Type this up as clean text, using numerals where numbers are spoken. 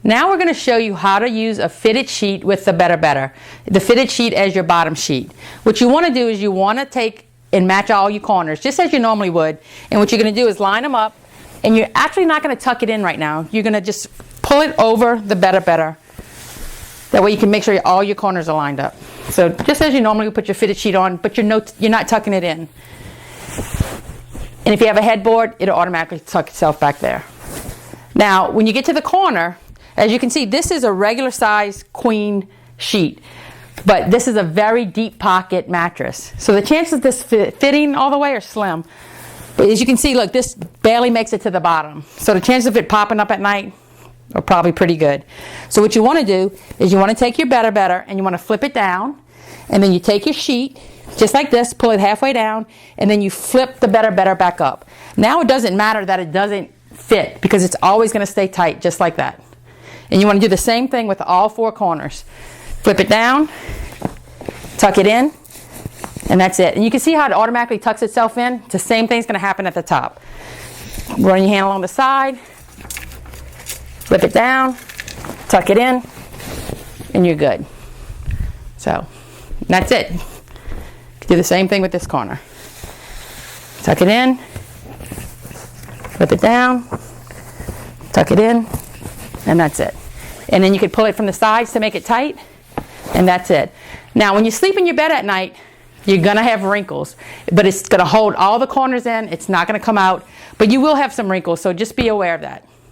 Now we're going to show you how to use a fitted sheet with the Better. The fitted sheet as your bottom sheet. What you want to do is you want to take and match all your corners just as you normally would. And what you're going to do is line them up, and you're actually not going to tuck it in right now. You're going to just pull it over the Better. That way you can make sure all your corners are lined up. So just as you normally would put your fitted sheet on, but you're not tucking it in. And if you have a headboard, it'll automatically tuck itself back there. Now, when you get to the corner, as you can see, this is a regular size queen sheet, but this is a very deep pocket mattress. So the chances of this fitting all the way are slim. But as you can see, look, this barely makes it to the bottom. So the chances of it popping up at night are probably pretty good. So what you want to do is you want to take your Better and you want to flip it down, and then you take your sheet, just like this, pull it halfway down, and then you flip the Better back up. Now it doesn't matter that it doesn't fit because it's always going to stay tight just like that. And you want to do the same thing with all four corners. Flip it down, tuck it in, and that's it. And you can see how it automatically tucks itself in. The same thing's going to happen at the top. Run your hand along the side, flip it down, tuck it in, and you're good. So that's it. You can do the same thing with this corner. Tuck it in, flip it down, tuck it in, and that's it. And then you could pull it from the sides to make it tight, and that's it. Now when you sleep in your bed at night, you're going to have wrinkles, but it's going to hold all the corners in. It's not going to come out, but you will have some wrinkles, so just be aware of that.